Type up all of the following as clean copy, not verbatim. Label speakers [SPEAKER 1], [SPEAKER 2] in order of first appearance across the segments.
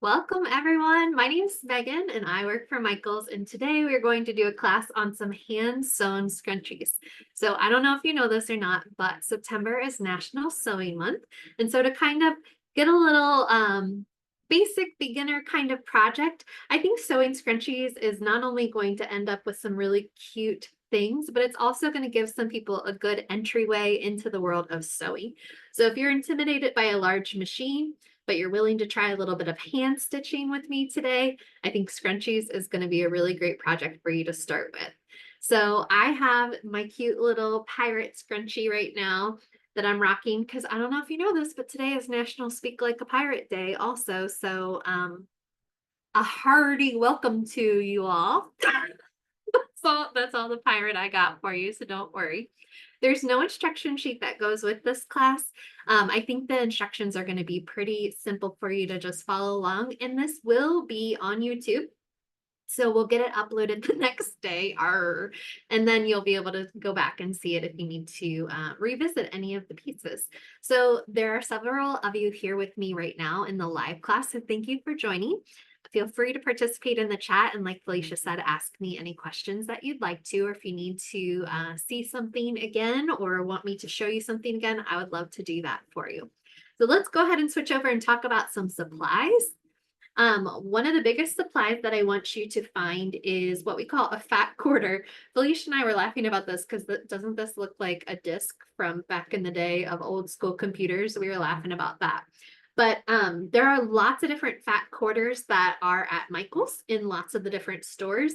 [SPEAKER 1] Welcome everyone. My name is Megan and I work for Michaels, and today we're going to do a class on some hand-sewn scrunchies. So I don't know if you know this or not, but September is National Sewing Month. And so to kind of get a little basic beginner kind of project, I think sewing scrunchies is not only going to end up with some really cute things, but it's also going to give some people a good entryway into the world of sewing. So if you're intimidated by a large machine, but you're willing to try a little bit of hand stitching with me today, I think scrunchies is going to be a really great project for you to start with. So I have my cute little pirate scrunchie right now that I'm rocking because I don't know if you know this, but today is National Speak Like a Pirate Day also. So a hearty welcome to you all. That's all the pirate I got for you, so don't worry. There's no instruction sheet that goes with this class. I think the instructions are going to be pretty simple for you to just follow along, and this will be on YouTube. So we'll get it uploaded the next day, and then you'll be able to go back and see it if you need to revisit any of the pieces. So there are several of you here with me right now in the live class, so thank you for joining. Feel free to participate in the chat, and like Felicia said, ask me any questions that you'd like to, or if you need to see something again or want me to show you something again, I would love to do that for you. So let's go ahead and switch over and talk about some supplies. One of the biggest supplies that I want you to find is what we call a fat quarter. Felicia and I were laughing about this because doesn't this look like a disc from back in the day of old school computers? We were laughing about that. But there are lots of different fat quarters that are at Michaels in lots of the different stores.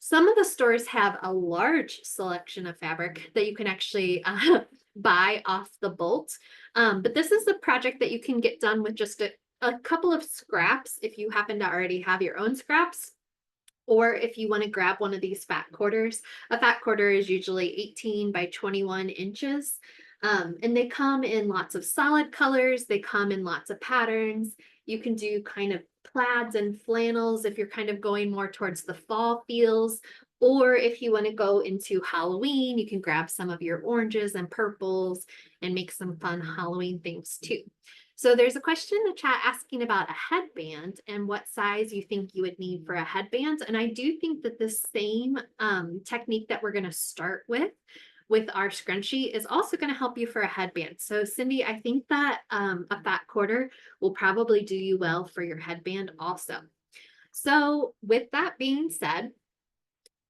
[SPEAKER 1] Some of the stores have a large selection of fabric that you can actually buy off the bolt. But this is a project that you can get done with just a couple of scraps if you happen to already have your own scraps, or if you want to grab one of these fat quarters. A fat quarter is usually 18 by 21 inches. And they come in lots of solid colors. They come in lots of patterns. You can do kind of plaids and flannels if you're kind of going more towards the fall feels. Or if you want to go into Halloween, you can grab some of your oranges and purples and make some fun Halloween things too. So there's a question in the chat asking about a headband and what size you think you would need for a headband. And I do think that the same technique that we're going to start with our scrunchie is also going to help you for a headband. So Cindy, I think that a fat quarter will probably do you well for your headband also. So with that being said,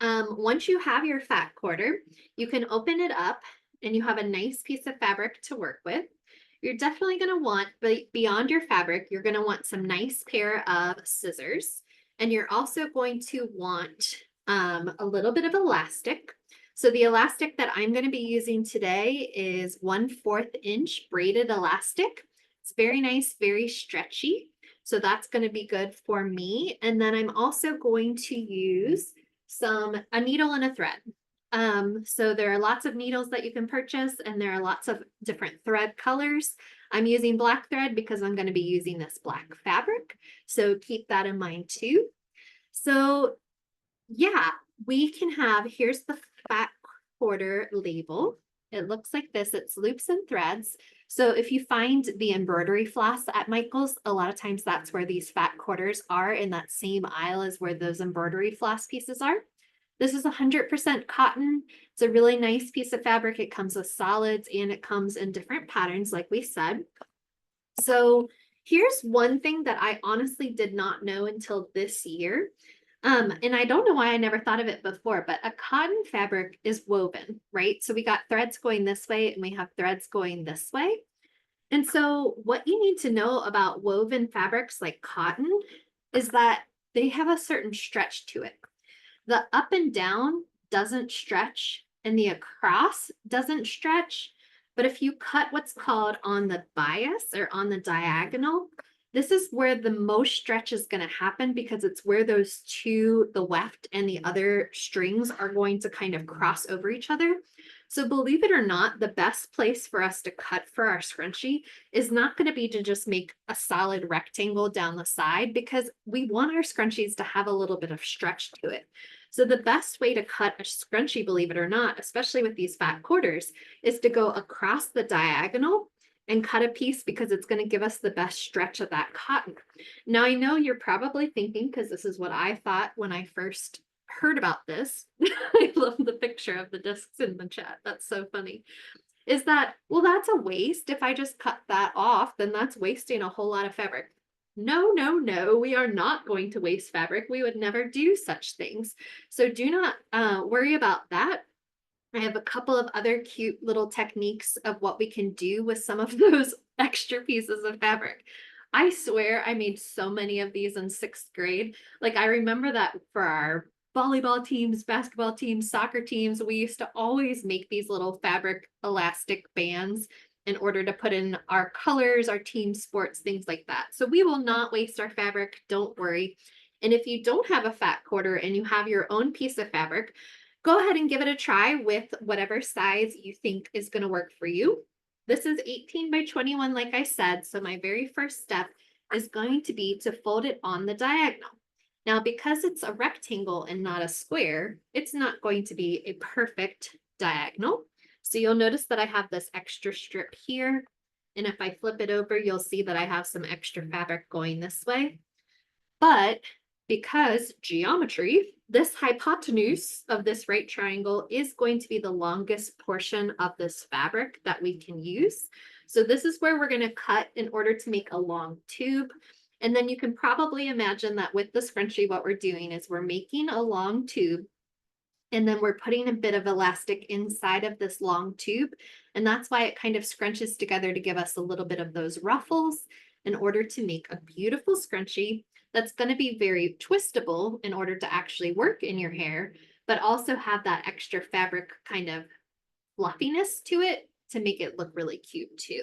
[SPEAKER 1] once you have your fat quarter, you can open it up and you have a nice piece of fabric to work with. You're definitely going to want, but beyond your fabric, you're going to want some nice pair of scissors. And you're also going to want a little bit of elastic. So the elastic that I'm going to be using today is 1/4 inch braided elastic. It's very nice, very stretchy. So that's going to be good for me. And then I'm also going to use a needle and a thread. So there are lots of needles that you can purchase, and there are lots of different thread colors. I'm using black thread because I'm going to be using this black fabric. So keep that in mind too. So yeah, we can here's the fat quarter label. It looks like this. It's loops and threads. So if you find the embroidery floss at Michaels, a lot of times that's where these fat quarters are, in that same aisle as where those embroidery floss pieces are. This is 100% cotton. It's a really nice piece of fabric. It comes with solids and it comes in different patterns, like we said. So here's one thing that I honestly did not know until this year. And I don't know why I never thought of it before, but a cotton fabric is woven, right? So we got threads going this way and we have threads going this way. And so what you need to know about woven fabrics like cotton is that they have a certain stretch to it. The up and down doesn't stretch and the across doesn't stretch. But if you cut what's called on the bias or on the diagonal, this is where the most stretch is going to happen, because it's where those two, the weft and the other strings, are going to kind of cross over each other. So believe it or not, the best place for us to cut for our scrunchie is not going to be to just make a solid rectangle down the side, because we want our scrunchies to have a little bit of stretch to it. So the best way to cut a scrunchie, believe it or not, especially with these fat quarters, is to go across the diagonal and cut a piece because it's going to give us the best stretch of that cotton. Now, I know you're probably thinking, because this is what I thought when I first heard about this. I love the picture of the discs in the chat. That's so funny. Is that, well, that's a waste. If I just cut that off, then that's wasting a whole lot of fabric. No, no, no, we are not going to waste fabric. We would never do such things. So do not worry about that. I have a couple of other cute little techniques of what we can do with some of those extra pieces of fabric. I swear I made so many of these in 6th grade. Like, I remember that for our volleyball teams, basketball teams, soccer teams, we used to always make these little fabric elastic bands in order to put in our colors, our team sports, things like that. So we will not waste our fabric, don't worry. And if you don't have a fat quarter and you have your own piece of fabric, go ahead and give it a try with whatever size you think is going to work for you. This is 18 by 21, like I said. So my very first step is going to be to fold it on the diagonal. Now, because it's a rectangle and not a square, it's not going to be a perfect diagonal. So you'll notice that I have this extra strip here. And if I flip it over, you'll see that I have some extra fabric going this way. But because geometry, this hypotenuse of this right triangle is going to be the longest portion of this fabric that we can use. So this is where we're going to cut in order to make a long tube. And then you can probably imagine that with the scrunchie, what we're doing is we're making a long tube, and then we're putting a bit of elastic inside of this long tube. And that's why it kind of scrunches together to give us a little bit of those ruffles in order to make a beautiful scrunchie that's going to be very twistable in order to actually work in your hair, but also have that extra fabric kind of fluffiness to it to make it look really cute too.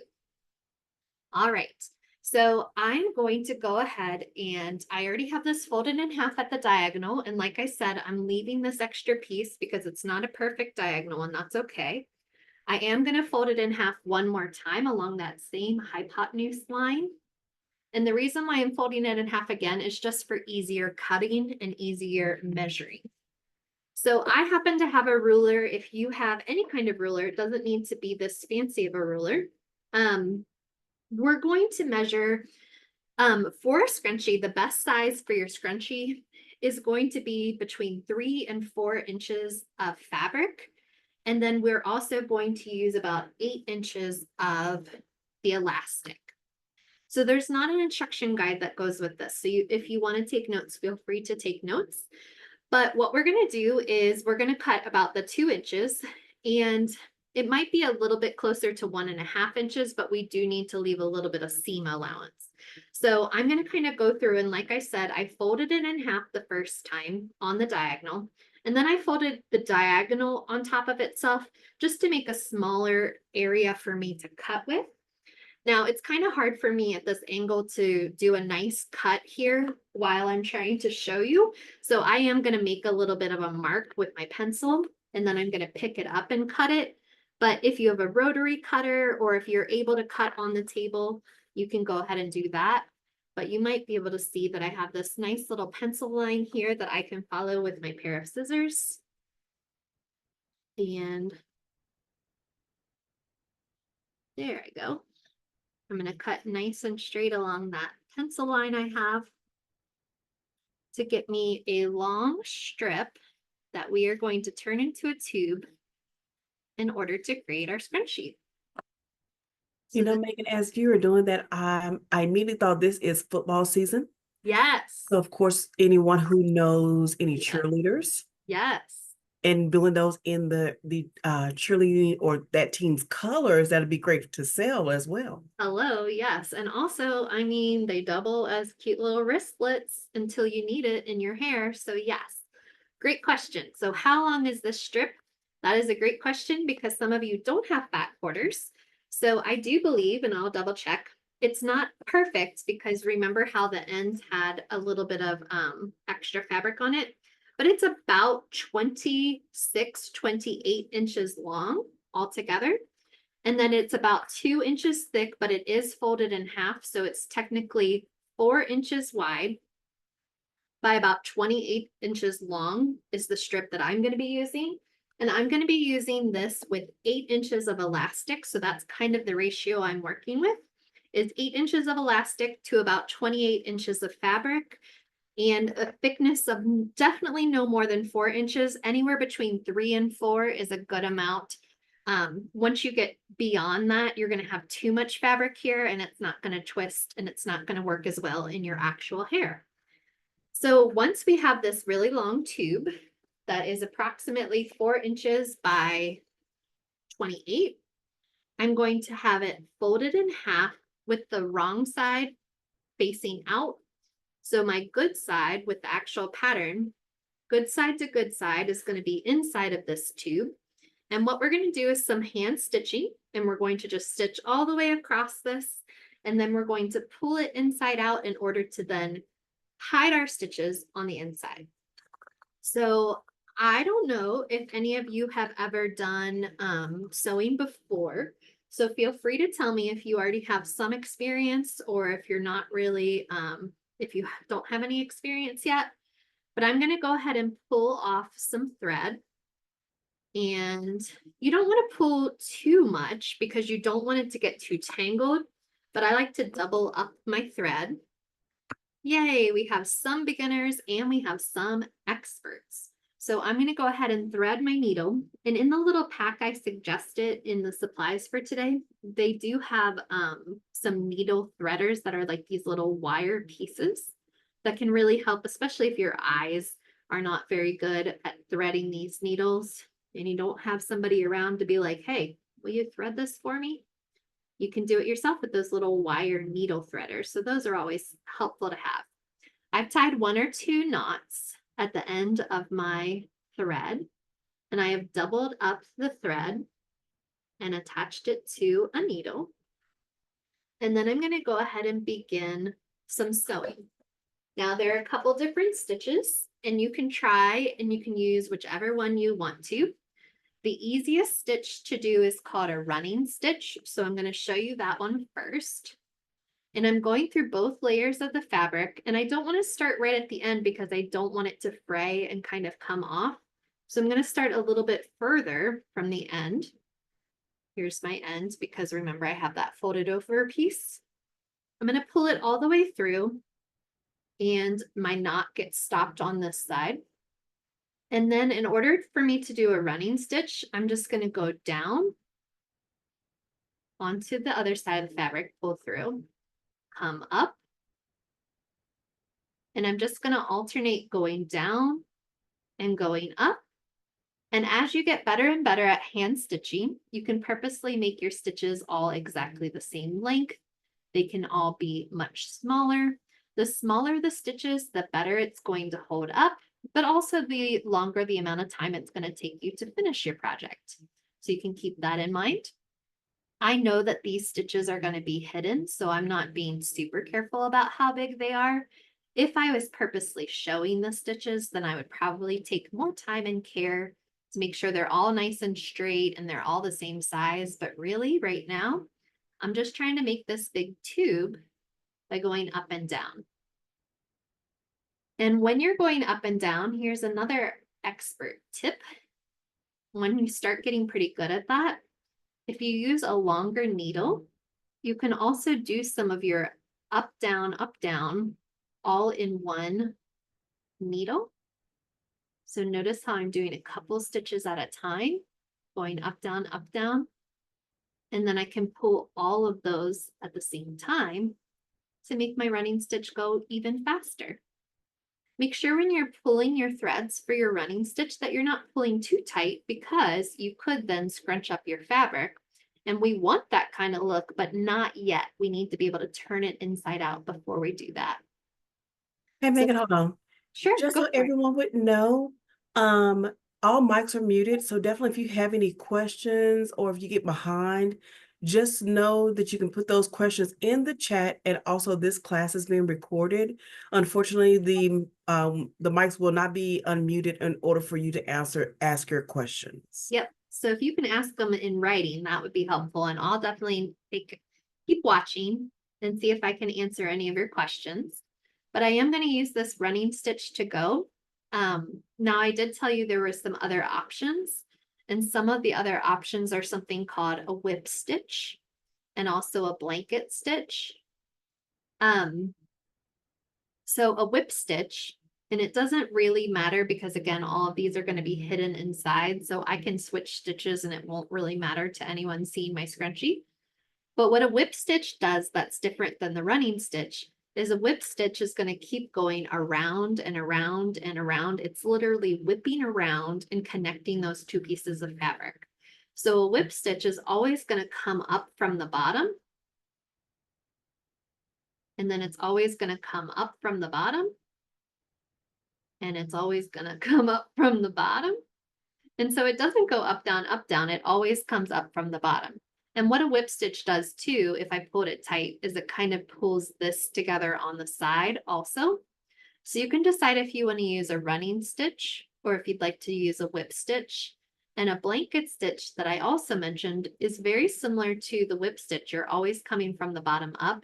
[SPEAKER 1] All right. So I'm going to go ahead, and I already have this folded in half at the diagonal. And like I said, I'm leaving this extra piece because it's not a perfect diagonal, and that's okay. I am going to fold it in half one more time along that same hypotenuse line. And the reason why I'm folding it in half again is just for easier cutting and easier measuring. So I happen to have a ruler. If you have any kind of ruler, it doesn't need to be this fancy of a ruler. We're going to measure for a scrunchie. The best size for your scrunchie is going to be between 3 and 4 inches of fabric. And then we're also going to use about 8 inches of the elastic. So there's not an instruction guide that goes with this. So if you want to take notes, feel free to take notes. But what we're going to do is we're going to cut about the 2 inches, and it might be a little bit closer to 1.5 inches, but we do need to leave a little bit of seam allowance. So I'm going to kind of go through, and like I said, I folded it in half the first time on the diagonal, and then I folded the diagonal on top of itself just to make a smaller area for me to cut with. Now, it's kind of hard for me at this angle to do a nice cut here while I'm trying to show you. So I am going to make a little bit of a mark with my pencil, and then I'm going to pick it up and cut it. But if you have a rotary cutter, or if you're able to cut on the table, you can go ahead and do that. But you might be able to see that I have this nice little pencil line here that I can follow with my pair of scissors. And there I go. I'm going to cut nice and straight along that pencil line I have to get me a long strip that we are going to turn into a tube in order to create our scrunchie. So
[SPEAKER 2] you know, Megan, as you were doing that, I immediately thought this is football season.
[SPEAKER 1] Yes.
[SPEAKER 2] So, of course, anyone who knows any cheerleaders.
[SPEAKER 1] Yes.
[SPEAKER 2] And building those in the cheerleading or that team's colors, that'd be great to sell as well.
[SPEAKER 1] Hello, yes. And also, I mean, they double as cute little wristlets until you need it in your hair. So yes, great question. So how long is this strip? That is a great question because some of you don't have fat quarters. So I do believe, and I'll double check, it's not perfect because remember how the ends had a little bit of extra fabric on it, but it's about 26, 28 inches long altogether. And then it's about 2 inches thick, but it is folded in half. So it's technically 4 inches wide by about 28 inches long is the strip that I'm going to be using. And I'm going to be using this with 8 inches of elastic. So that's kind of the ratio I'm working with, is 8 inches of elastic to about 28 inches of fabric, and a thickness of definitely no more than 4 inches. Anywhere between 3 and 4 is a good amount. Once you get beyond that, you're going to have too much fabric here and it's not going to twist and it's not going to work as well in your actual hair. So once we have this really long tube that is approximately 4 inches by 28, I'm going to have it folded in half with the wrong side facing out. So my good side with the actual pattern, good side to good side, is going to be inside of this tube. And what we're going to do is some hand stitching, and we're going to just stitch all the way across this. And then we're going to pull it inside out in order to then hide our stitches on the inside. So I don't know if any of you have ever done sewing before. So feel free to tell me if you already have some experience or if you're not really, if you don't have any experience yet. But I'm going to go ahead and pull off some thread. And you don't want to pull too much because you don't want it to get too tangled. But I like to double up my thread. Yay, we have some beginners and we have some experts. So I'm going to go ahead and thread my needle. And in the little pack I suggested in the supplies for today, they do have some needle threaders that are like these little wire pieces that can really help, especially if your eyes are not very good at threading these needles and you don't have somebody around to be like, hey, will you thread this for me? You can do it yourself with those little wire needle threaders. So those are always helpful to have. I've tied 1 or 2 knots at the end of my thread, and I have doubled up the thread and attached it to a needle. And then I'm going to go ahead and begin some sewing. Now there are a couple different stitches, and you can try and you can use whichever one you want to. The easiest stitch to do is called a running stitch. So I'm going to show you that one first. And I'm going through both layers of the fabric, and I don't want to start right at the end because I don't want it to fray and kind of come off. So I'm going to start a little bit further from the end. Here's my end because remember I have that folded over piece. I'm going to pull it all the way through and my knot gets stopped on this side. And then in order for me to do a running stitch, I'm just going to go down onto the other side of the fabric, pull through, come up, and I'm just going to alternate going down and going up. And as you get better and better at hand stitching, you can purposely make your stitches all exactly the same length. They can all be much smaller. The smaller the stitches, the better it's going to hold up, but also the longer the amount of time it's going to take you to finish your project. So you can keep that in mind. I know that these stitches are going to be hidden, so I'm not being super careful about how big they are. If I was purposely showing the stitches, then I would probably take more time and care to make sure they're all nice and straight and they're all the same size. But really, right now, I'm just trying to make this big tube by going up and down. And when you're going up and down, here's another expert tip. When you start getting pretty good at that, if you use a longer needle, you can also do some of your up, down, all in one needle. So notice how I'm doing a couple stitches at a time, going up, down, and then I can pull all of those at the same time to make my running stitch go even faster. Make sure when you're pulling your threads for your running stitch that you're not pulling too tight because you could then scrunch up your fabric. And we want that kind of look, but not yet. We need to be able to turn it inside out before we do that.
[SPEAKER 2] Hey, Megan, hold on.
[SPEAKER 1] Sure,
[SPEAKER 2] Just
[SPEAKER 1] go
[SPEAKER 2] so
[SPEAKER 1] for it.
[SPEAKER 2] everyone would know, all mics are muted. So definitely if you have any questions or if you get behind, just know that you can put those questions in the chat. And also this class is being recorded. Unfortunately, the mics will not be unmuted in order for you to ask your questions.
[SPEAKER 1] Yep. So if you can ask them in writing, that would be helpful. And I'll definitely keep watching and see if I can answer any of your questions. But I am going to use this running stitch to go. Now I did tell you there were some other options. And some of the other options are something called a whip stitch and also a blanket stitch. So a whip stitch, and it doesn't really matter because again, all of these are going to be hidden inside. So I can switch stitches and it won't really matter to anyone seeing my scrunchie. But what a whip stitch does that's different than the running stitch is a whip stitch is going to keep going around and around and around. It's literally whipping around and connecting those two pieces of fabric. So a whip stitch is always going to come up from the bottom. And then it's always going to come up from the bottom. And it's always going to come up from the bottom. And so it doesn't go up, down. It always comes up from the bottom. And what a whip stitch does too, if I pulled it tight, is it kind of pulls this together on the side also. So you can decide if you want to use a running stitch or if you'd like to use a whip stitch. And a blanket stitch that I also mentioned is very similar to the whip stitch. You're always coming from the bottom up.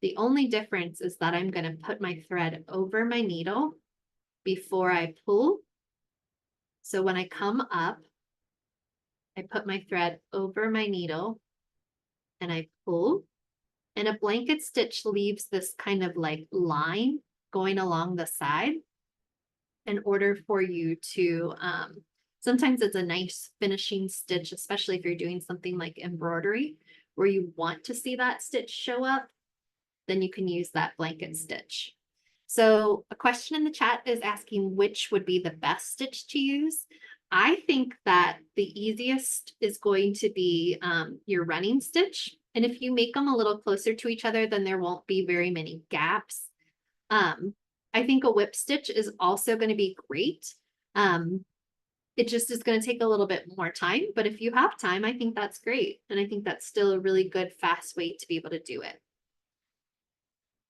[SPEAKER 1] The only difference is that I'm going to put my thread over my needle before I pull. So when I come up, I put my thread over my needle and I pull. And a blanket stitch leaves this kind of like line going along the side in order for you to, sometimes it's a nice finishing stitch, especially if you're doing something like embroidery where you want to see that stitch show up, then you can use that blanket stitch. So a question in the chat is asking which would be the best stitch to use. I think that the easiest is going to be your running stitch. And if you make them a little closer to each other, then there won't be very many gaps. I think a whip stitch is also going to be great. It just is going to take a little bit more time, but if you have time, I think that's great. And I think that's still a really good, fast way to be able to do it.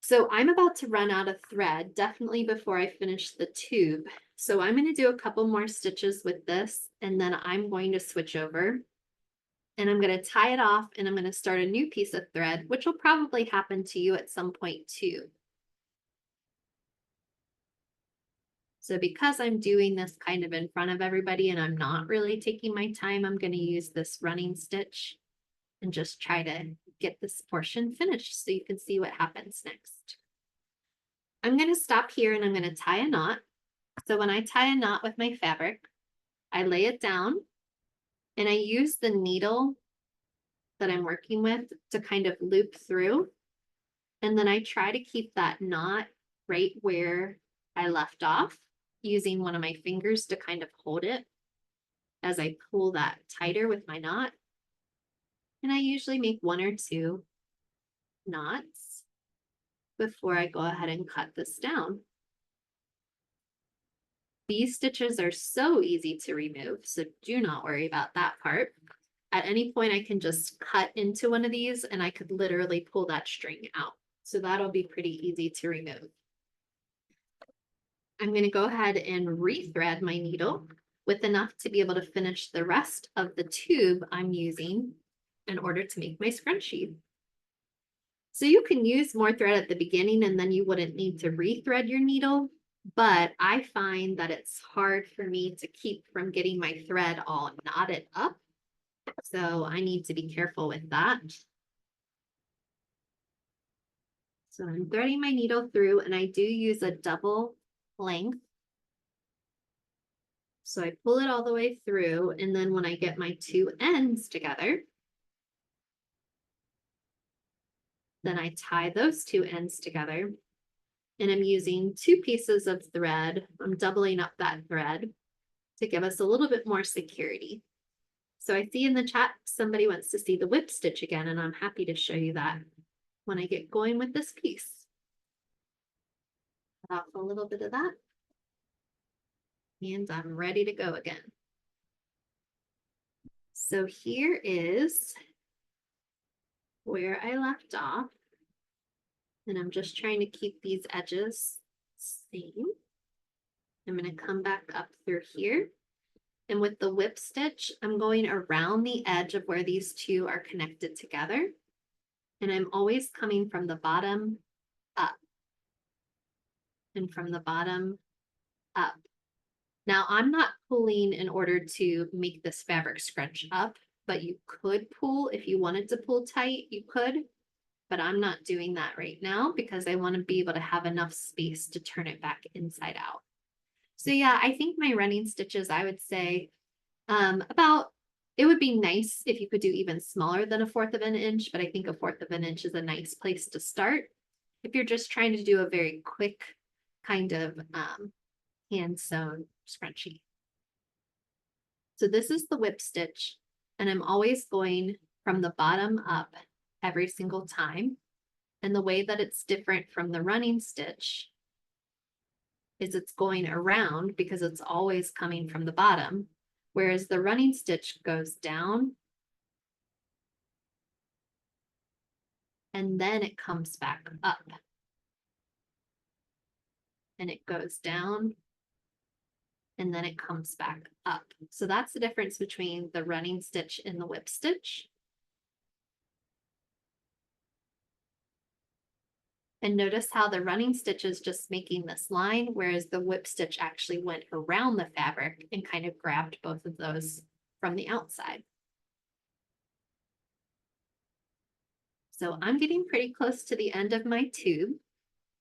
[SPEAKER 1] So I'm about to run out of thread, definitely before I finish the tube. So I'm going to do a couple more stitches with this, and then I'm going to switch over. And I'm going to tie it off, and I'm going to start a new piece of thread, which will probably happen to you at some point too. So because I'm doing this kind of in front of everybody and I'm not really taking my time, I'm going to use this running stitch and just try to get this portion finished so you can see what happens next. I'm going to stop here and I'm going to tie a knot. So when I tie a knot with my fabric, I lay it down and I use the needle that I'm working with to kind of loop through. And then I try to keep that knot right where I left off, using one of my fingers to kind of hold it as I pull that tighter with my knot. And I usually make one or two knots before I go ahead and cut this down. These stitches are so easy to remove, so do not worry about that part. At any point, I can just cut into one of these and I could literally pull that string out. So that'll be pretty easy to remove. I'm going to go ahead and rethread my needle with enough to be able to finish the rest of the tube I'm using in order to make my scrunchie. So you can use more thread at the beginning and then you wouldn't need to rethread your needle, but I find that it's hard for me to keep from getting my thread all knotted up. So I need to be careful with that. So I'm threading my needle through and I do use a double length. So I pull it all the way through, and then when I get my two ends together, then I tie those two ends together. And I'm using two pieces of thread. I'm doubling up that thread to give us a little bit more security. So I see in the chat somebody wants to see the whip stitch again, and I'm happy to show you that when I get going with this piece. Cut off a little bit of that. And I'm ready to go again. So here is where I left off. And I'm just trying to keep these edges same. I'm going to come back up through here. And with the whip stitch, I'm going around the edge of where these two are connected together. And I'm always coming from the bottom up. And from the bottom up. Now, I'm not pulling in order to make this fabric scrunch up, but you could pull if you wanted to pull tight, you could, but I'm not doing that right now because I want to be able to have enough space to turn it back inside out. So yeah, I think my running stitches, I would say about, it would be nice if you could do even smaller than 1/4 of an inch, but I think 1/4 of an inch is a nice place to start. If you're just trying to do a very quick kind of hand sewn scrunchie. So this is the whip stitch, and I'm always going from the bottom up every single time. And the way that it's different from the running stitch is it's going around because it's always coming from the bottom, whereas the running stitch goes down and then it comes back up. And it goes down and then it comes back up. So that's the difference between the running stitch and the whip stitch. And notice how the running stitch is just making this line, whereas the whip stitch actually went around the fabric and kind of grabbed both of those from the outside. So I'm getting pretty close to the end of my tube,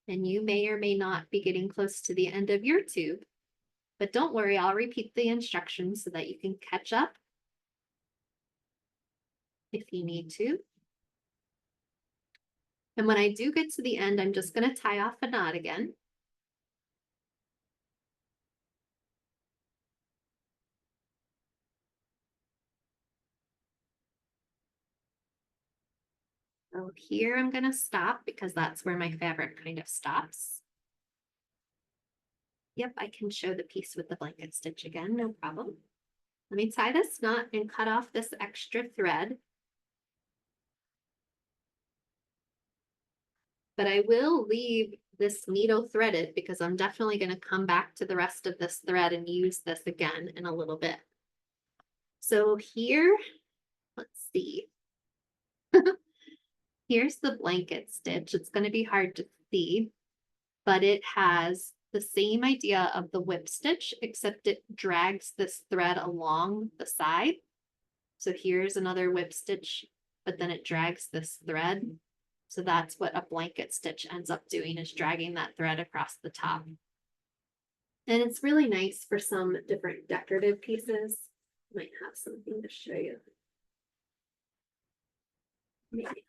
[SPEAKER 1] and you may or may not be getting close to the end of your tube, but don't worry, I'll repeat the instructions so that you can catch up if you need to. And when I do get to the end, I'm just going to tie off a knot again. So here I'm going to stop because that's where my fabric kind of stops. Yep, I can show the piece with the blanket stitch again, no problem. Let me tie this knot and cut off this extra thread. But I will leave this needle threaded because I'm definitely going to come back to the rest of this thread and use this again in a little bit. So here, let's see. Here's the blanket stitch. It's going to be hard to see, but it has the same idea of the whip stitch, except it drags this thread along the side. So here's another whip stitch, but then it drags this thread. So that's what a blanket stitch ends up doing, is dragging that thread across the top. And it's really nice for some different decorative pieces. Might have something to show you. Maybe.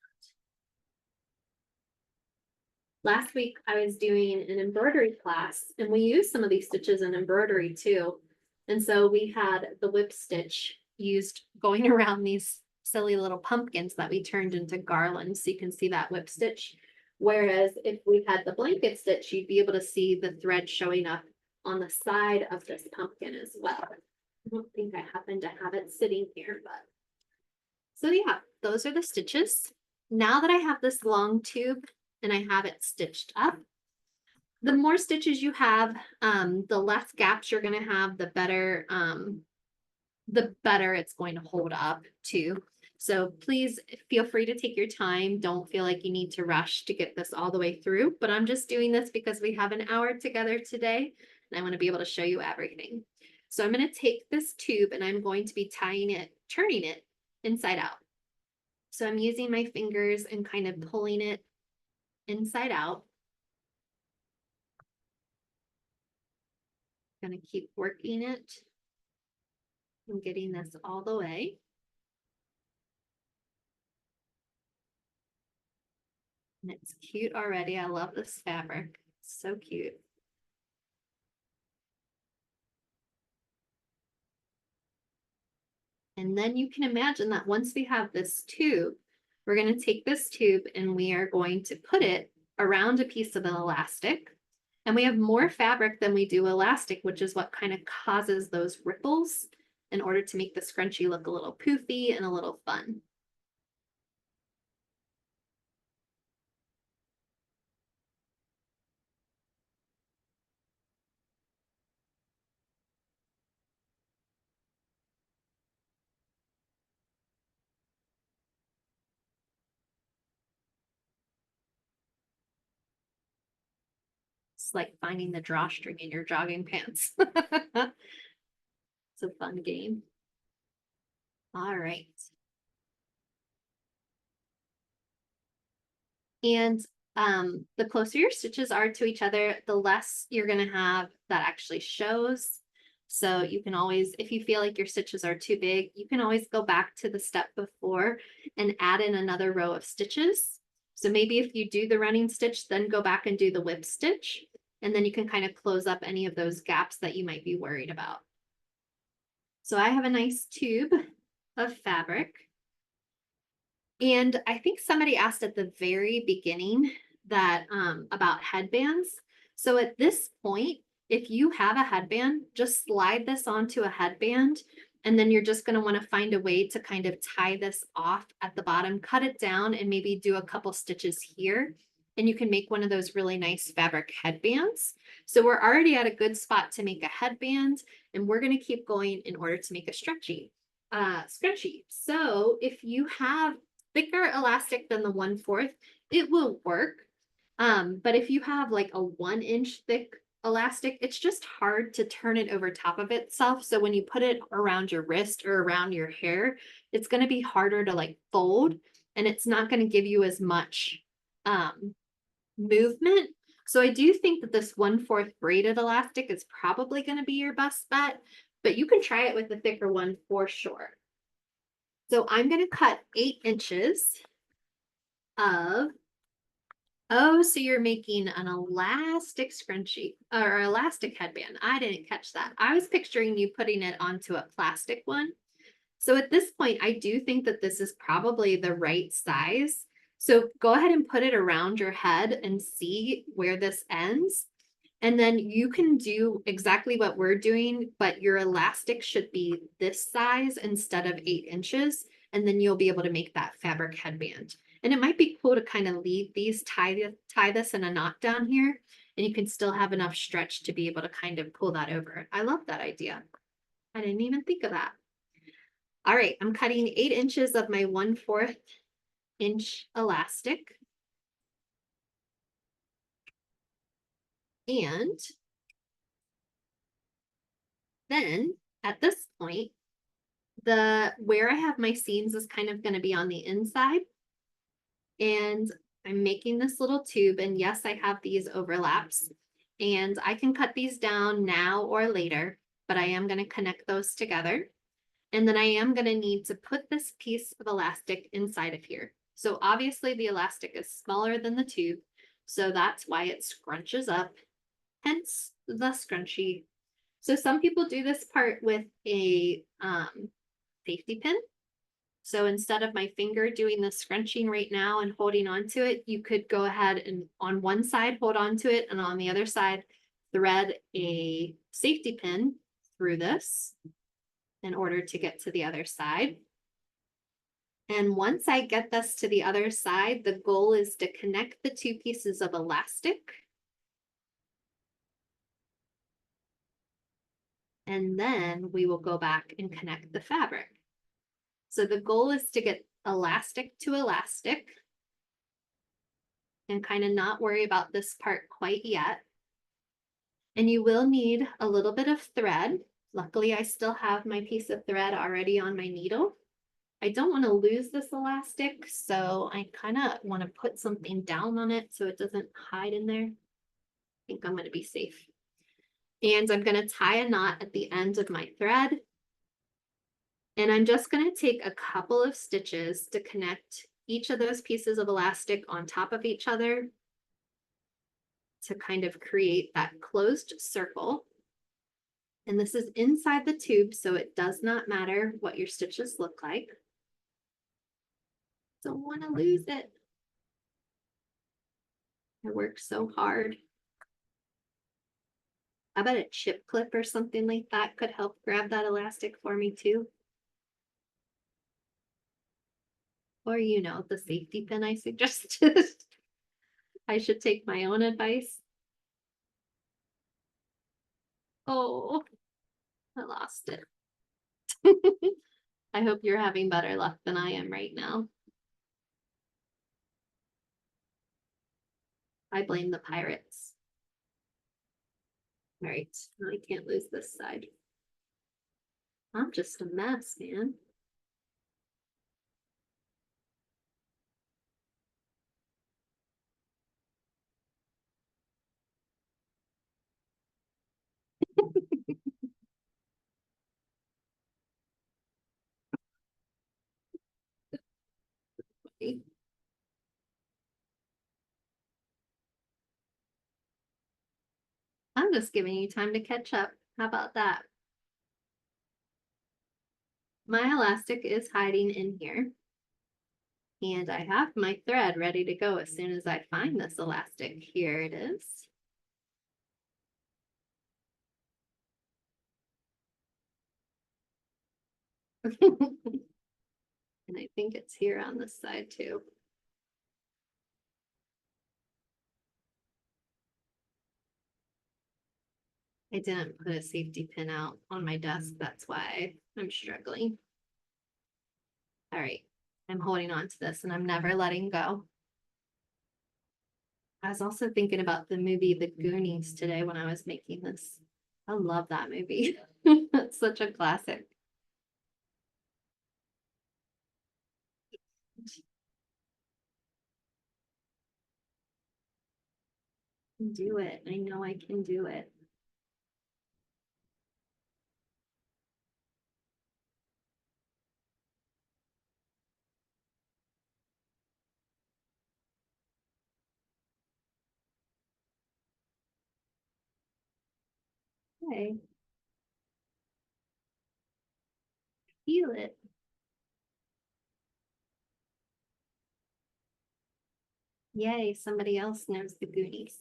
[SPEAKER 1] Last week I was doing an embroidery class and we used some of these stitches in embroidery too. And so we had the whip stitch used going around these silly little pumpkins that we turned into garlands. So you can see that whip stitch. Whereas if we had the blanket stitch, you'd be able to see the thread showing up on the side of this pumpkin as well. I don't think I happen to have it sitting here, but. So yeah, those are the stitches. Now that I have this long tube and I have it stitched up, the more stitches you have, the less gaps you're going to have, the better it's going to hold up too. So please feel free to take your time. Don't feel like you need to rush to get this all the way through, but I'm just doing this because we have an hour together today and I want to be able to show you everything. So I'm going to take this tube and I'm going to be tying it, turning it inside out. So I'm using my fingers and kind of pulling it inside out. Gonna keep working it and getting this all the way. And it's cute already. I love this fabric. It's so cute. And then you can imagine that once we have this tube, we're going to take this tube and we are going to put it around a piece of an elastic. And we have more fabric than we do elastic, which is what kind of causes those ripples in order to make the scrunchie look a little poofy and a little fun. It's like finding the drawstring in your jogging pants. It's a fun game. All right. And the closer your stitches are to each other, the less you're going to have that actually shows. So you can always, if you feel like your stitches are too big, you can always go back to the step before and add in another row of stitches. So maybe if you do the running stitch, then go back and do the whip stitch. And then you can kind of close up any of those gaps that you might be worried about. So I have a nice tube of fabric. And I think somebody asked at the very beginning that about headbands. So at this point, if you have a headband, just slide this onto a headband, and then you're just going to want to find a way to kind of tie this off at the bottom, cut it down, and maybe do a couple stitches here. And you can make one of those really nice fabric headbands. So we're already at a good spot to make a headband, and we're going to keep going in order to make a scrunchie. So if you have thicker elastic than the 1/4, it will work. But if you have like a 1-inch thick elastic, it's just hard to turn it over top of itself. So when you put it around your wrist or around your hair, it's going to be harder to like fold, and it's not going to give you as much movement. So I do think that this 1/4 braided elastic is probably going to be your best bet, but you can try it with the thicker one for sure. So I'm going to cut 8 inches of, oh, so you're making an elastic scrunchie or elastic headband. I didn't catch that. I was picturing you putting it onto a plastic one. So at this point, I do think that this is probably the right size. So go ahead and put it around your head and see where this ends. And then you can do exactly what we're doing, but your elastic should be this size instead of 8 inches. And then you'll be able to make that fabric headband. And it might be cool to kind of leave these, tie this in a knot down here, and you can still have enough stretch to be able to kind of pull that over. I love that idea. I didn't even think of that. All right, I'm cutting 8 inches of my 1/4 inch elastic. And then at this point, where I have my seams is kind of going to be on the inside. And I'm making this little tube, and yes, I have these overlaps, and I can cut these down now or later, but I am going to connect those together. And then I am going to need to put this piece of elastic inside of here. So obviously the elastic is smaller than the tube, so that's why it scrunches up, hence the scrunchie. So some people do this part with a safety pin. So instead of my finger doing the scrunching right now and holding onto it, you could go ahead and on one side hold onto it, and on the other side thread a safety pin through this in order to get to the other side. And once I get this to the other side, the goal is to connect the 2 pieces of elastic. And then we will go back and connect the fabric. So the goal is to get elastic to elastic and kind of not worry about this part quite yet. And you will need a little bit of thread. Luckily, I still have my piece of thread already on my needle. I don't want to lose this elastic, so I kind of want to put something down on it so it doesn't hide in there. I think I'm going to be safe. And I'm going to tie a knot at the end of my thread. And I'm just going to take a couple of stitches to connect each of those pieces of elastic on top of each other to kind of create that closed circle. And this is inside the tube, so it does not matter what your stitches look like. Don't want to lose it. I worked so hard. I bet a chip clip or something like that could help grab that elastic for me too. Or, you know, the safety pin I suggested. I should take my own advice. Oh, I lost it. I hope you're having better luck than I am right now. I blame the pirates. All right, now I can't lose this side. I'm just a mess, man. I'm just giving you time to catch up. How about that? My elastic is hiding in here. And I have my thread ready to go as soon as I find this elastic. Here it is. And I think it's here on this side too. I didn't put a safety pin out on my desk. That's why I'm struggling. All right, I'm holding on to this and I'm never letting go. I was also thinking about the movie The Goonies today when I was making this. I love that movie. It's such a classic. I can do it. I know I can do it. Okay. Feel it. Yay, somebody else knows the Goonies.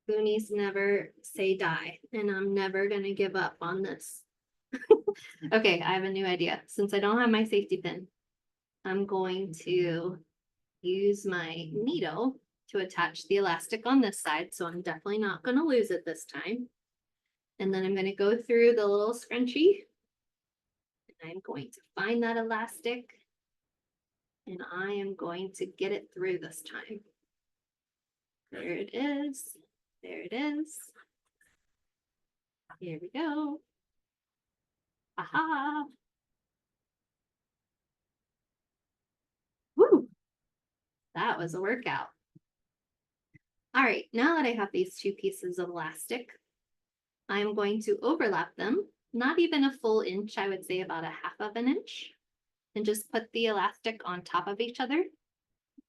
[SPEAKER 1] Goonies never say die, and I'm never gonna give up on this. Okay, I have a new idea. Since I don't have my safety pin, I'm going to use my needle to attach the elastic on this side, so I'm definitely not gonna lose it this time. And then I'm gonna go through the little scrunchie, and I'm going to find that elastic, and I am going to get it through this time. There it is. There it is. Here we go. Aha. Woo. That was a workout. All right, now that I have these two pieces of elastic, I'm going to overlap them, not even a full inch, I would say about a half of an inch, and just put the elastic on top of each other.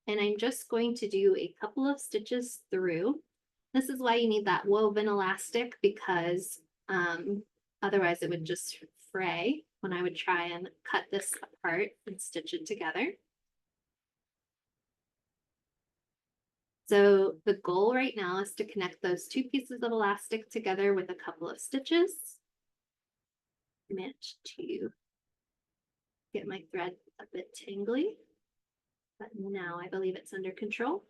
[SPEAKER 1] And I'm just going to do a couple of stitches through. This is why you need that woven elastic, because otherwise it would just fray when I would try and cut this apart and stitch it together. So the goal right now is to connect those two pieces of elastic together with a couple of stitches. Managed to get my thread a bit tangly, but now I believe it's under control.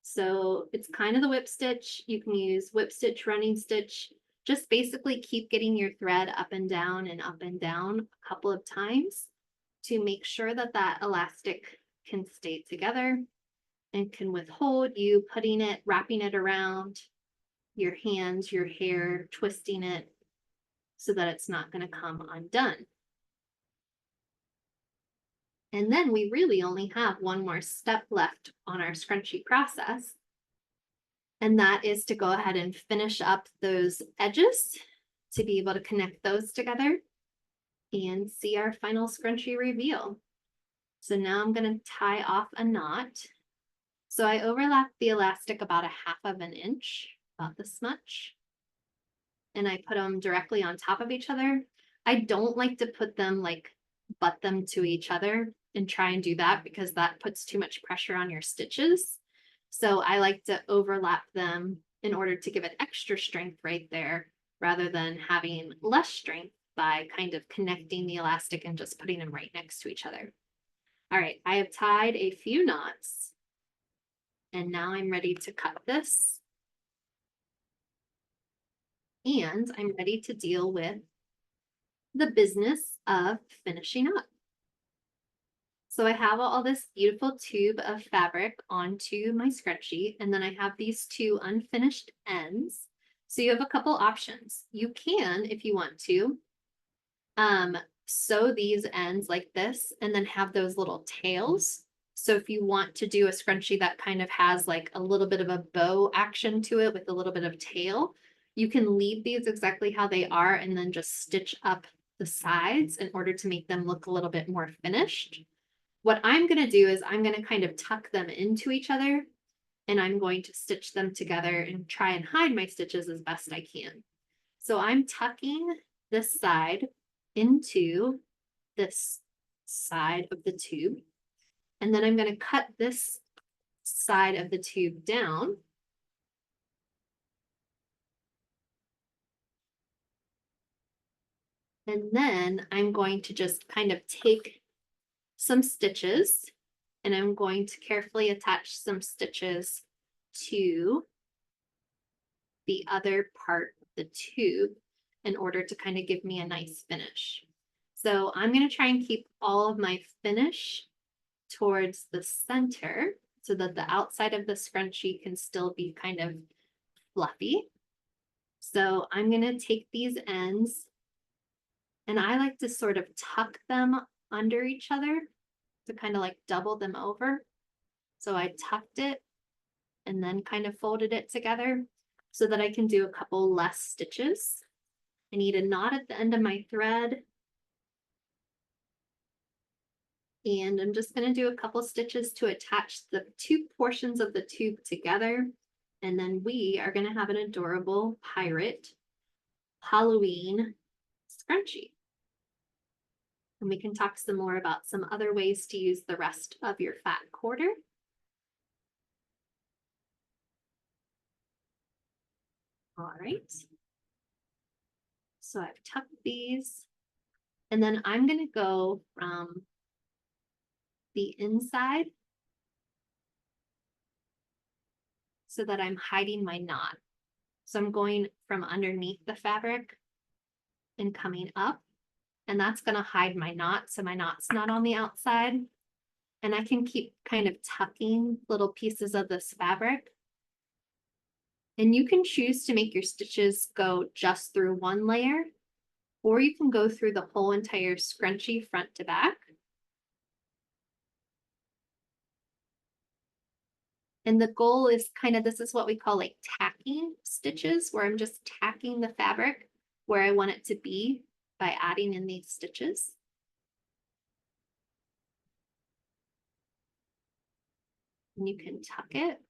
[SPEAKER 1] So it's kind of the whip stitch. You can use whip stitch, running stitch. Just basically keep getting your thread up and down a couple of times to make sure that that elastic can stay together and can withhold you putting it, wrapping it around your hands, your hair, twisting it so that it's not going to come undone. And then we really only have one more step left on our scrunchie process. And that is to go ahead and finish up those edges to be able to connect those together and see our final scrunchie reveal. So now I'm going to tie off a knot. So I overlap the elastic about a half of an inch, about this much. And I put them directly on top of each other. I don't like to put them like butt them to each other and try and do that because that puts too much pressure on your stitches. So I like to overlap them in order to give it extra strength right there rather than having less strength by kind of connecting the elastic and just putting them right next to each other. All right, I have tied a few knots and now I'm ready to cut this. And I'm ready to deal with the business of finishing up. So I have all this beautiful tube of fabric onto my scrunchie, and then I have these two unfinished ends. So you have a couple options. You can, if you want to, sew these ends like this and then have those little tails. So if you want to do a scrunchie that kind of has like a little bit of a bow action to it with a little bit of tail, you can leave these exactly how they are and then just stitch up the sides in order to make them look a little bit more finished. What I'm going to do is I'm going to kind of tuck them into each other, and I'm going to stitch them together and try and hide my stitches as best I can. So I'm tucking this side into this side of the tube, and then I'm going to cut this side of the tube down. And then I'm going to just kind of take some stitches, and I'm going to carefully attach some stitches to the other part of the tube in order to kind of give me a nice finish. So I'm going to try and keep all of my finish towards the center so that the outside of the scrunchie can still be kind of fluffy. So I'm going to take these ends, and I like to sort of tuck them under each other to kind of like double them over. So I tucked it and then kind of folded it together so that I can do a couple less stitches. I need a knot at the end of my thread. And I'm just going to do a couple stitches to attach the two portions of the tube together. And then we are going to have an adorable pirate Halloween scrunchie. And we can talk some more about some other ways to use the rest of your fat quarter. All right. So I've tucked these, and then I'm going to go from the inside so that I'm hiding my knot. So I'm going from underneath the fabric and coming up, and that's going to hide my knot. So my knot's not on the outside, and I can keep kind of tucking little pieces of this fabric. And you can choose to make your stitches go just through one layer, or you can go through the whole entire scrunchie front to back. And the goal is kind of, this is what we call like tacking stitches, where I'm just tacking the fabric where I want it to be by adding in these stitches. And you can tuck it.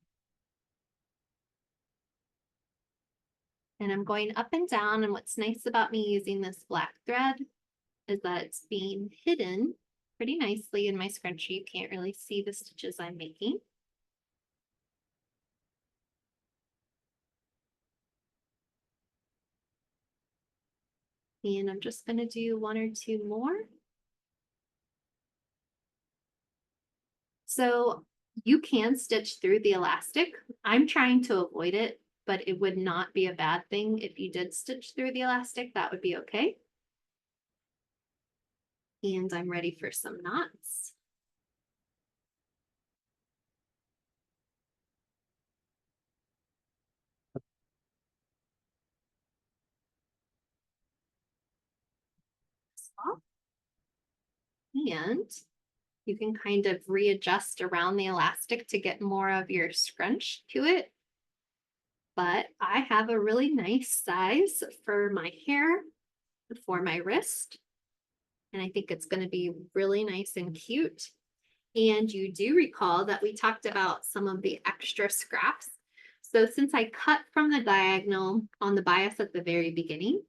[SPEAKER 1] And I'm going up and down, and what's nice about me using this black thread is that it's being hidden pretty nicely in my scrunchie. You can't really see the stitches I'm making. And I'm just going to do one or two more. So you can stitch through the elastic. I'm trying to avoid it, but it would not be a bad thing if you did stitch through the elastic. That would be okay. And I'm ready for some knots. And you can kind of readjust around the elastic to get more of your scrunch to it. But I have a really nice size for my hair, for my wrist. And I think it's going to be really nice and cute. And you do recall that we talked about some of the extra scraps. So since I cut from the diagonal on the bias at the very beginning,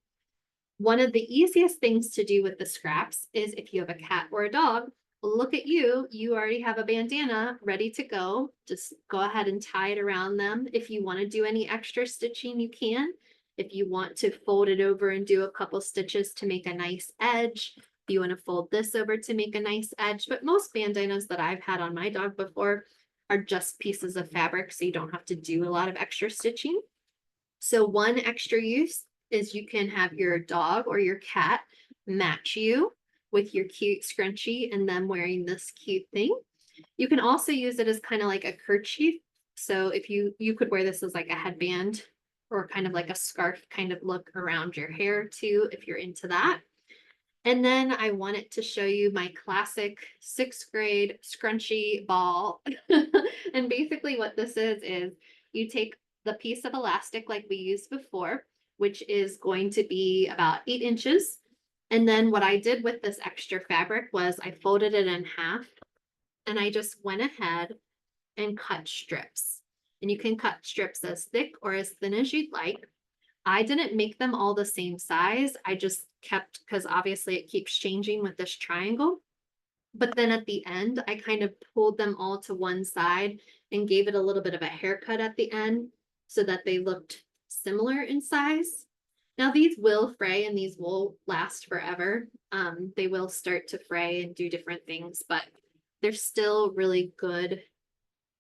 [SPEAKER 1] one of the easiest things to do with the scraps is if you have a cat or a dog, look at you, you already have a bandana ready to go. Just go ahead and tie it around them. If you want to do any extra stitching, you can. If you want to fold it over and do a couple stitches to make a nice edge, if you want to fold this over to make a nice edge, but most bandanas that I've had on my dog before are just pieces of fabric, so you don't have to do a lot of extra stitching. So one extra use is you can have your dog or your cat match you with your cute scrunchie and them wearing this cute thing. You can also use it as kind of like a kerchief. So if you could wear this as like a headband or kind of like a scarf kind of look around your hair too, if you're into that. And then I wanted to show you my classic 6th grade scrunchie ball. And basically what this is you take the piece of elastic like we used before, which is going to be about 8 inches. And then what I did with this extra fabric was I folded it in half and I just went ahead and cut strips. And you can cut strips as thick or as thin as you'd like. I didn't make them all the same size. I just kept, because obviously it keeps changing with this triangle. But then at the end, I kind of pulled them all to one side and gave it a little bit of a haircut at the end so that they looked similar in size. Now these will fray and these will last forever. They will start to fray and do different things, but they're still really good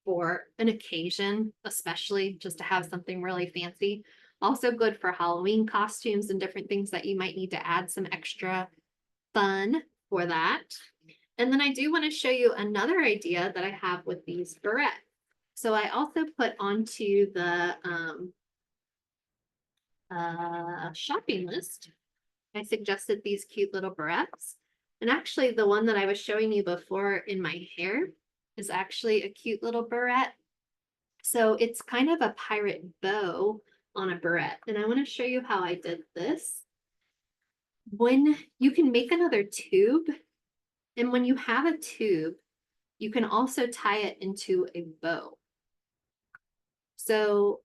[SPEAKER 1] for an occasion, especially just to have something really fancy. Also good for Halloween costumes and different things that you might need to add some extra fun for that. And then I do want to show you another idea that I have with these barrettes. So I also put onto the shopping list, I suggested these cute little barrettes. And actually the one that I was showing you before in my hair is actually a cute little barrette. So it's kind of a pirate bow on a barrette. And I want to show you how I did this. When you can make another tube, and when you have a tube, you can also tie it into a bow. So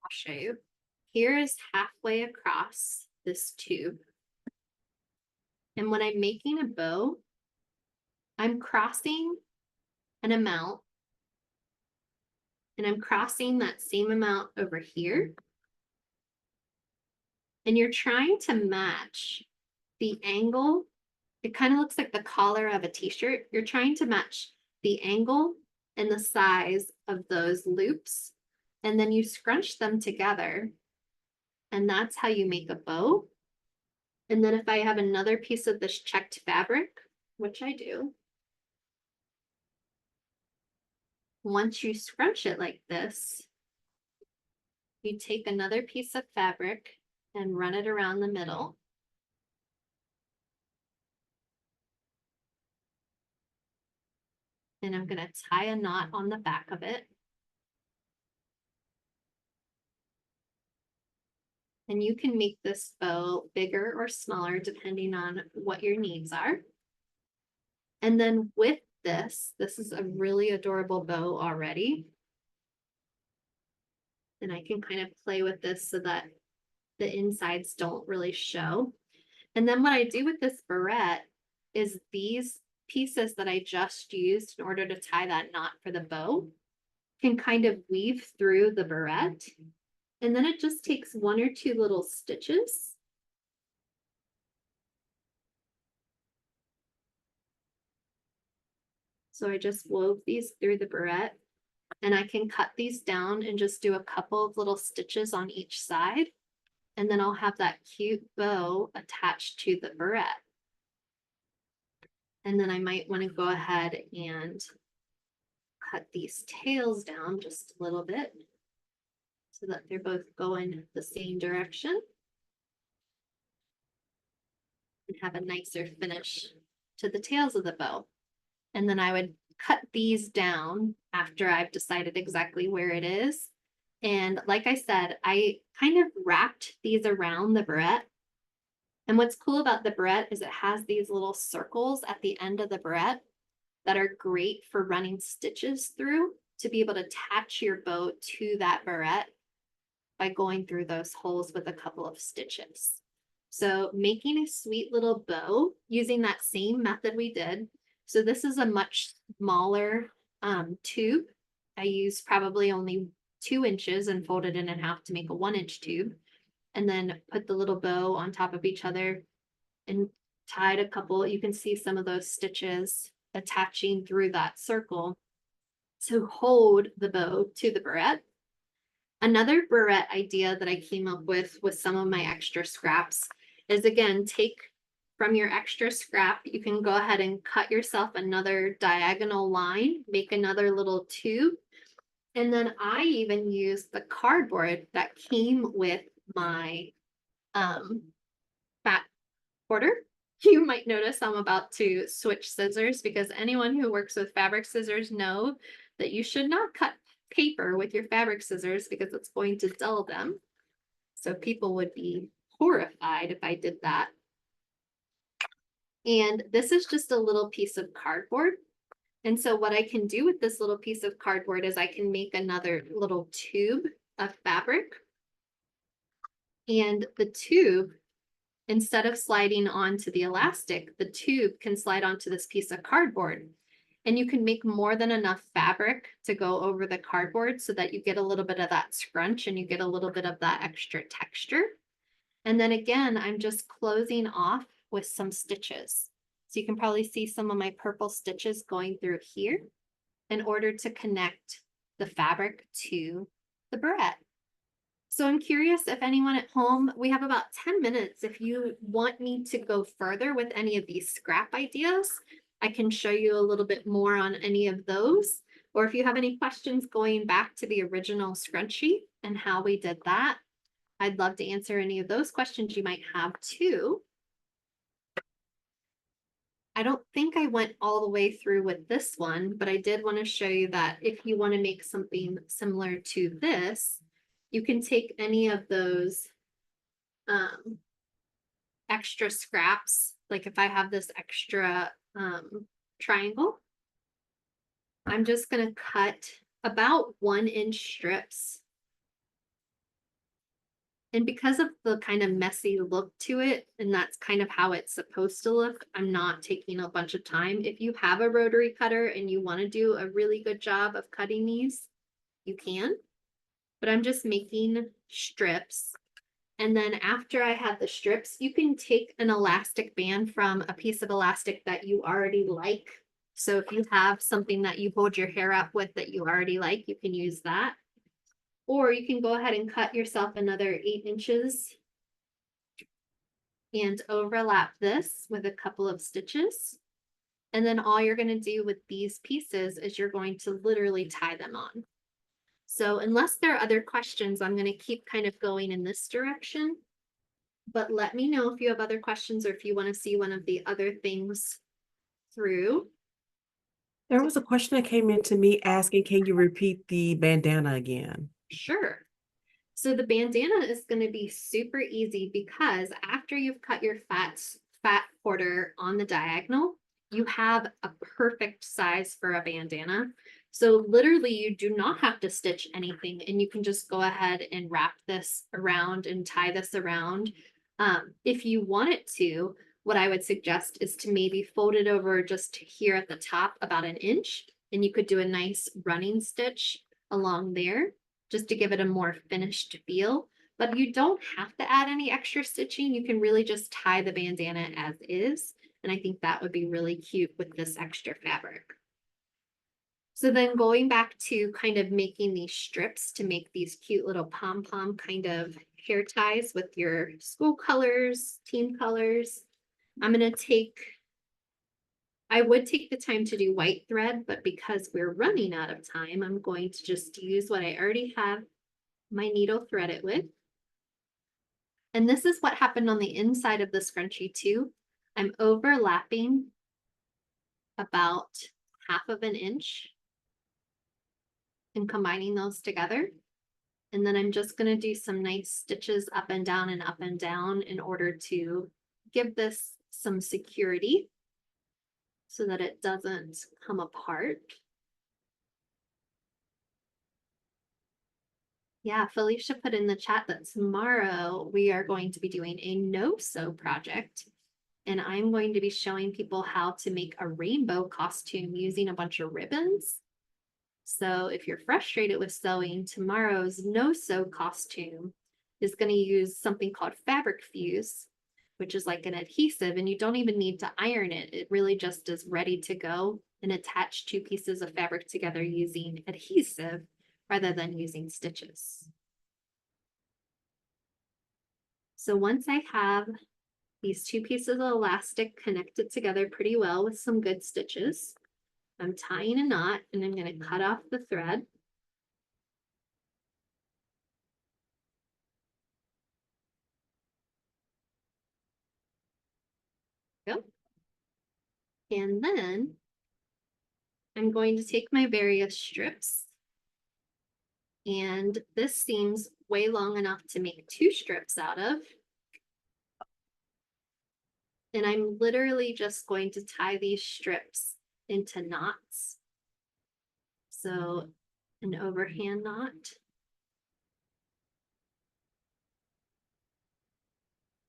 [SPEAKER 1] I'll show you. Here is halfway across this tube. And when I'm making a bow, I'm crossing an amount, and I'm crossing that same amount over here. And you're trying to match the angle. It kind of looks like the collar of a t-shirt. You're trying to match the angle and the size of those loops. And then you scrunch them together. And that's how you make a bow. And then if I have another piece of this checked fabric, which I do, once you scrunch it like this, you take another piece of fabric and run it around the middle. And I'm going to tie a knot on the back of it. And you can make this bow bigger or smaller depending on what your needs are. And then with this is a really adorable bow already. And I can kind of play with this so that the insides don't really show. And then what I do with this barrette is these pieces that I just used in order to tie that knot for the bow can kind of weave through the barrette. And then it just takes 1 or 2 little stitches. So I just wove these through the barrette, and I can cut these down and just do a couple of little stitches on each side. And then I'll have that cute bow attached to the barrette. And then I might want to go ahead and cut these tails down just a little bit so that they're both going the same direction and have a nicer finish to the tails of the bow. And then I would cut these down after I've decided exactly where it is. And like I said, I kind of wrapped these around the barrette. And what's cool about the barrette is it has these little circles at the end of the barrette that are great for running stitches through to be able to attach your bow to that barrette by going through those holes with a couple of stitches. So making a sweet little bow using that same method we did. So this is a much smaller tube. I used probably only 2 inches and folded it in half to make a 1-inch tube. And then put the little bow on top of each other and tied a couple. You can see some of those stitches attaching through that circle to hold the bow to the barrette. Another barrette idea that I came up with some of my extra scraps is, again, take from your extra scrap, you can go ahead and cut yourself another diagonal line, make another little tube. And then I even used the cardboard that came with my fat quarter. You might notice I'm about to switch scissors because anyone who works with fabric scissors know that you should not cut paper with your fabric scissors because it's going to dull them. So people would be horrified if I did that. And this is just a little piece of cardboard. And so what I can do with this little piece of cardboard is I can make another little tube of fabric. And the tube, instead of sliding onto the elastic, the tube can slide onto this piece of cardboard. And you can make more than enough fabric to go over the cardboard so that you get a little bit of that scrunch and you get a little bit of that extra texture. And then again, I'm just closing off with some stitches. So you can probably see some of my purple stitches going through here in order to connect the fabric to the barrette. So I'm curious if anyone at home, we have about 10 minutes. If you want me to go further with any of these scrap ideas, I can show you a little bit more on any of those. Or if you have any questions going back to the original scrunchie and how we did that, I'd love to answer any of those questions you might have too. I don't think I went all the way through with this one, but I did want to show you that if you want to make something similar to this, you can take any of those extra scraps. Like if I have this extra triangle, I'm just going to cut about 1-inch strips. And because of the kind of messy look to it, and that's kind of how it's supposed to look, I'm not taking a bunch of time. If you have a rotary cutter and you want to do a really good job of cutting these, you can. But I'm just making strips. And then after I have the strips, you can take an elastic band from a piece of elastic that you already like. So if you have something that you hold your hair up with that you already like, you can use that. Or you can go ahead and cut yourself another 8 inches and overlap this with a couple of stitches. And then all you're going to do with these pieces is you're going to literally tie them on. So unless there are other questions, I'm going to keep kind of going in this direction. But let me know if you have other questions or if you want to see one of the other things through.
[SPEAKER 2] There was a question that came in to me asking, can you repeat the bandana again?
[SPEAKER 1] Sure. So the bandana is going to be super easy because after you've cut your fat quarter on the diagonal, you have a perfect size for a bandana. So literally you do not have to stitch anything and you can just go ahead and wrap this around and tie this around. If you want it to, what I would suggest is to maybe fold it over just here at the top about 1 inch, and you could do a nice running stitch along there just to give it a more finished feel. But you don't have to add any extra stitching. You can really just tie the bandana as is. And I think that would be really cute with this extra fabric. So then going back to kind of making these strips to make these cute little pom-pom kind of hair ties with your school colors, team colors. I'm going to take, I would take the time to do white thread, but because we're running out of time, I'm going to just use what I already have my needle threaded with. And this is what happened on the inside of the scrunchie too. I'm overlapping about 1/2 of an inch and combining those together. And then I'm just going to do some nice stitches up and down and up and down in order to give this some security so that it doesn't come apart. Yeah, Felicia put in the chat that tomorrow we are going to be doing a no-sew project. And I'm going to be showing people how to make a rainbow costume using a bunch of ribbons. So if you're frustrated with sewing, tomorrow's no-sew costume is going to use something called fabric fuse, which is like an adhesive, and you don't even need to iron it. It really just is ready to go and attach 2 pieces of fabric together using adhesive rather than using stitches. So once I have These two pieces of elastic connected together pretty well with some good stitches. I'm tying a knot and I'm going to cut off the thread. Go. And then I'm going to take my various strips, and this seems way long enough to make 2 strips out of. And I'm literally just going to tie these strips into knots. So an overhand knot.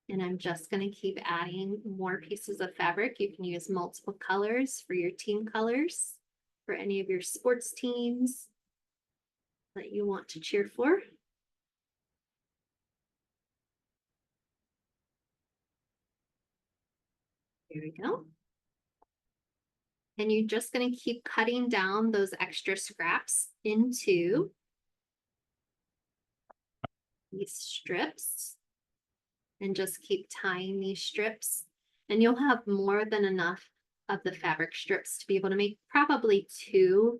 [SPEAKER 1] And I'm just going to keep adding more pieces of fabric. You can use multiple colors for your team colors, for any of your sports teams that you want to cheer for. Here we go. And you're just going to keep cutting down those extra scraps into these strips and just keep tying these strips. And you'll have more than enough of the fabric strips to be able to make probably 2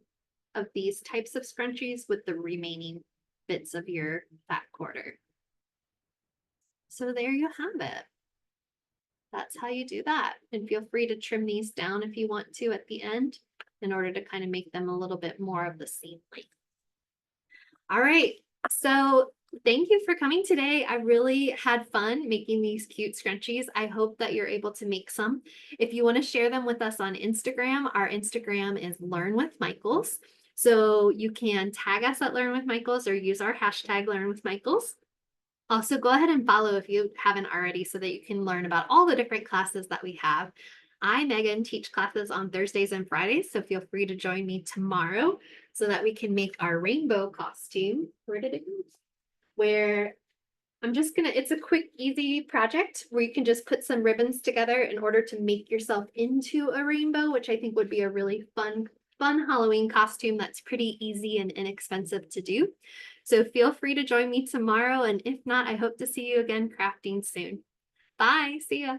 [SPEAKER 1] of these types of scrunchies with the remaining bits of your fat quarter. So there you have it. That's how you do that. And feel free to trim these down if you want to at the end in order to kind of make them a little bit more of the same length. All right, so thank you for coming today. I really had fun making these cute scrunchies. I hope that you're able to make some. If you want to share them with us on Instagram, our Instagram is Learn with Michaels. So you can tag us at Learn with Michaels or use our hashtag Learn with Michaels. Also, go ahead and follow if you haven't already so that you can learn about all the different classes that we have. I, Megan, teach classes on Thursdays and Fridays, so feel free to join me tomorrow so that we can make our rainbow costume. Where did it go? Where I'm just gonna, it's a quick, easy project where you can just put some ribbons together in order to make yourself into a rainbow, which I think would be a really fun Halloween costume that's pretty easy and inexpensive to do. So feel free to join me tomorrow, and if not, I hope to see you again crafting soon. Bye, see ya.